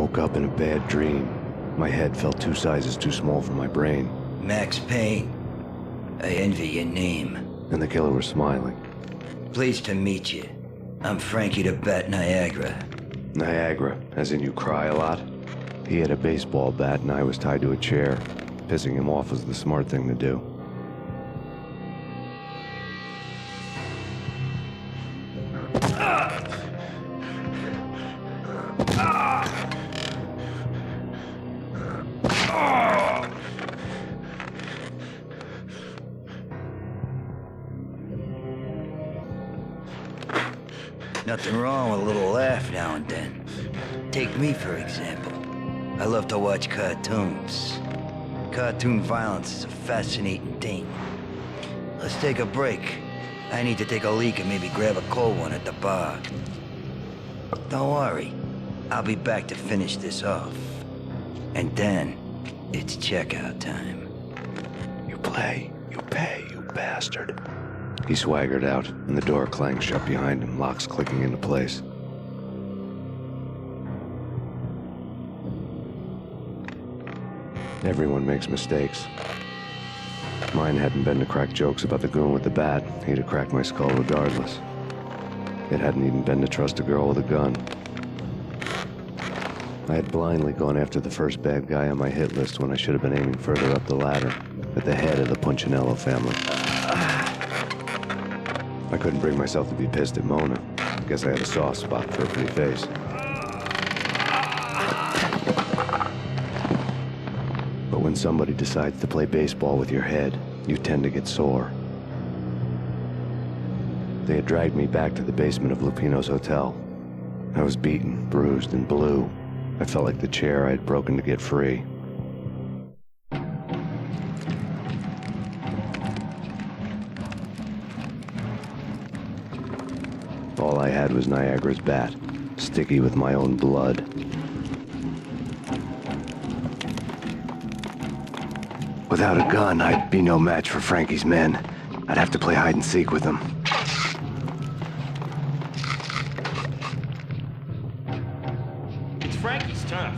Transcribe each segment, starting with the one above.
woke up in a bad dream. My head felt 2 sizes too small for my brain. Max Payne. I envy your name. And the killer was smiling. Pleased to meet you. I'm Frankie the Bat Niagra. Niagara, as in you cry a lot? He had a baseball bat and I was tied to a chair. Pissing him off was the smart thing to do. Nothing wrong with a little laugh now and then. Take me, for example. I love to watch cartoons. Cartoon violence is a fascinating thing. Let's take a break. I need to take a leak and maybe grab a cold one at the bar. Don't worry. I'll be back to finish this off. And then, it's checkout time. You play, you pay, you bastard. He swaggered out, and the door clanged shut behind him, locks clicking into place. Everyone makes mistakes. Mine hadn't been to crack jokes about the goon with the bat. He'd have cracked my skull regardless. It hadn't even been to trust a girl with a gun. I had blindly gone after the first bad guy on my hit list when I should have been aiming further up the ladder, at the head of the Punchinello family. I couldn't bring myself to be pissed at Mona. Guess I had a soft spot for her pretty face. But when somebody decides to play baseball with your head, you tend to get sore. They had dragged me back to the basement of Lupino's hotel. I was beaten, bruised, and blue. I felt like the chair I had broken to get free. All I had was Niagara's bat, sticky with my own blood. Without a gun, I'd be no match for Frankie's men. I'd have to play hide and seek with them. It's Frankie's turf.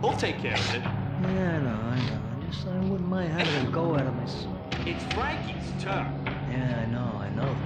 He'll take care of it. Yeah, I know. I wouldn't mind having a go at him. It's Frankie's turf. Yeah, I know that.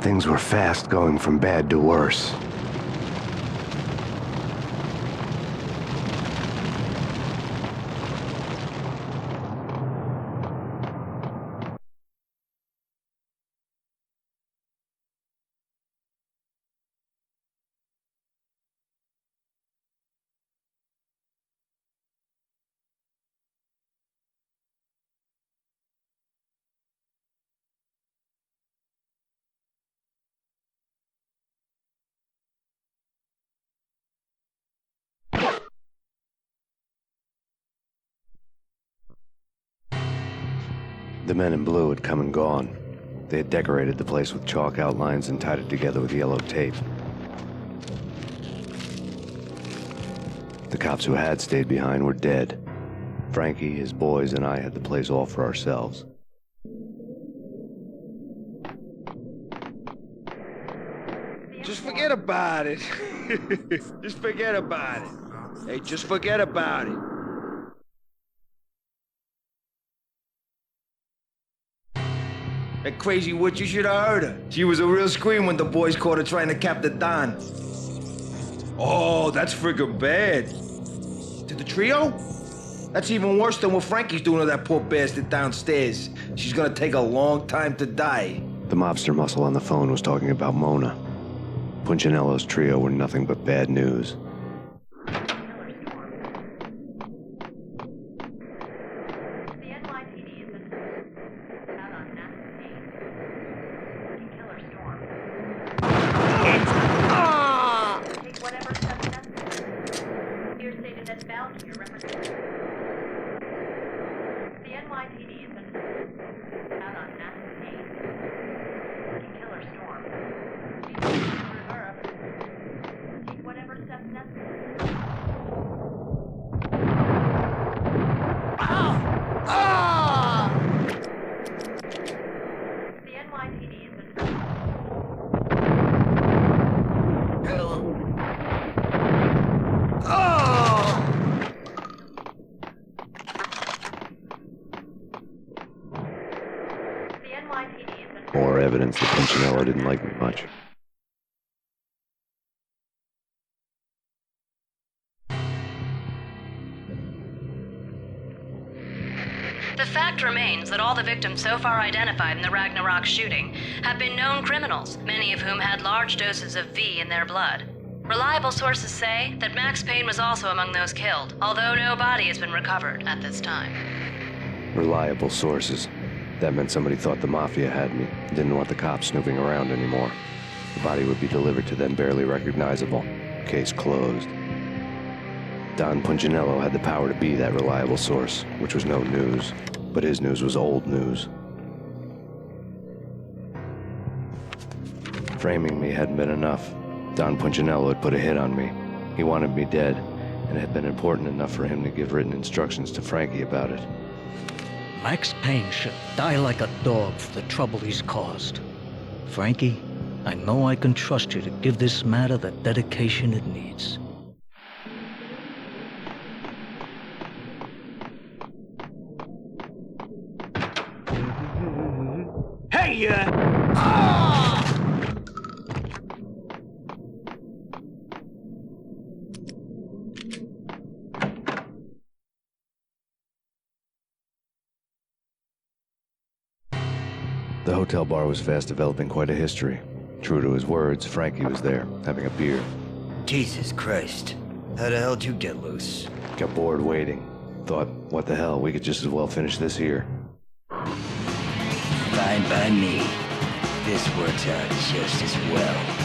Things were fast going from bad to worse. The men in blue had come and gone. They had decorated the place with chalk outlines and tied it together with yellow tape. The cops who had stayed behind were dead. Frankie, his boys, and I had the place all for ourselves. Just forget about it. Just forget about it. Hey, just forget about it. That crazy witch, you should have heard her. She was a real scream when the boys caught her trying to cap the Don. Oh, that's friggin' bad. To the trio? That's even worse than what Frankie's doing to that poor bastard downstairs. She's gonna take a long time to die. The Mobster Muscle on the phone was talking about Mona. Punchinello's trio were nothing but bad news. More evidence that Punchinello didn't like me much. The fact remains that all the victims so far identified in the Ragnarok shooting have been known criminals, many of whom had large doses of V in their blood. Reliable sources say that Max Payne was also among those killed, although no body has been recovered at this time. Reliable sources. That meant somebody thought the Mafia had me, didn't want the cops snooping around anymore. The body would be delivered to them barely recognizable. Case closed. Don Punchinello had the power to be that reliable source, which was no news. But his news was old news. Framing me hadn't been enough. Don Punchinello had put a hit on me. He wanted me dead, and it had been important enough for him to give written instructions to Frankie about it. Max Payne should die like a dog for the trouble he's caused. Frankie, I know I can trust you to give this matter the dedication it needs. Hey, The hotel bar was fast developing quite a history. True to his words, Frankie was there, having a beer. Jesus Christ. How the hell did you get loose? Got bored waiting. Thought, what the hell, we could just as well finish this here. Fine by me. This works out just as well.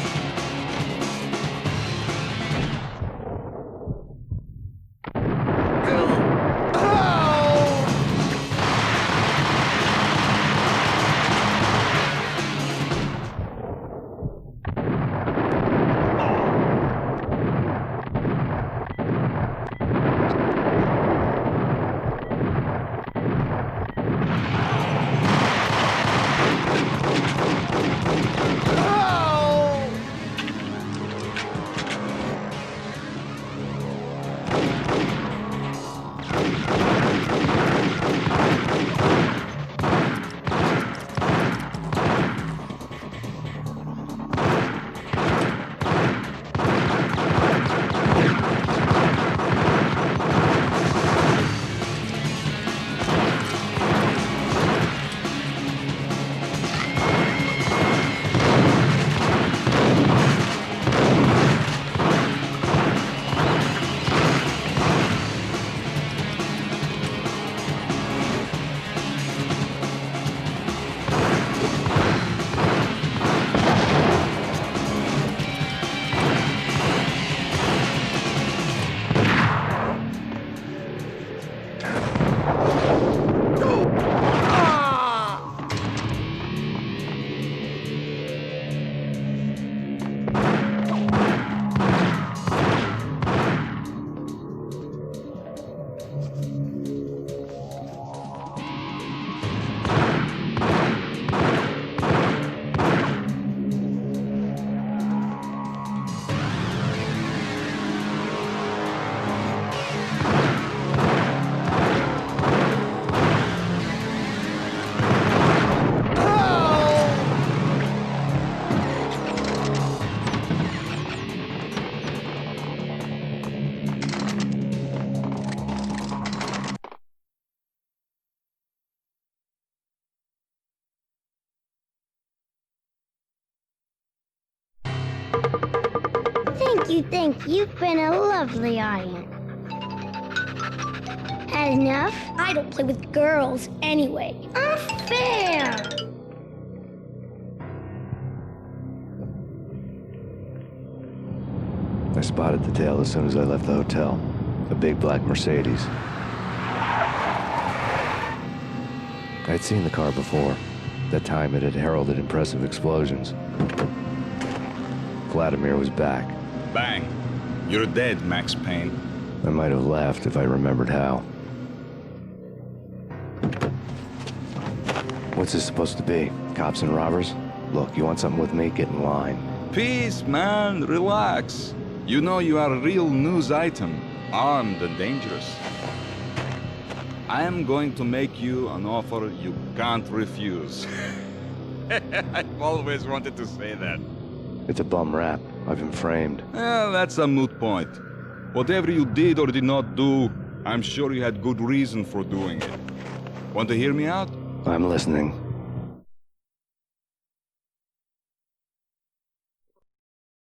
You think you've been a lovely audience. Had enough? I don't play with girls anyway. Unfair! I spotted the tail as soon as I left the hotel. A big black Mercedes. I'd seen the car before. That time it had heralded impressive explosions. Vladimir was back. Bang. You're dead, Max Payne. I might have laughed if I remembered how. What's this supposed to be? Cops and robbers? Look, you want something with me? Get in line. Peace, man. Relax. You know you are a real news item. Armed and dangerous. I am going to make you an offer you can't refuse. I've always wanted to say that. It's a bum rap. I've been framed. Well, that's a moot point. Whatever you did or did not do, I'm sure you had good reason for doing it. Want to hear me out? I'm listening.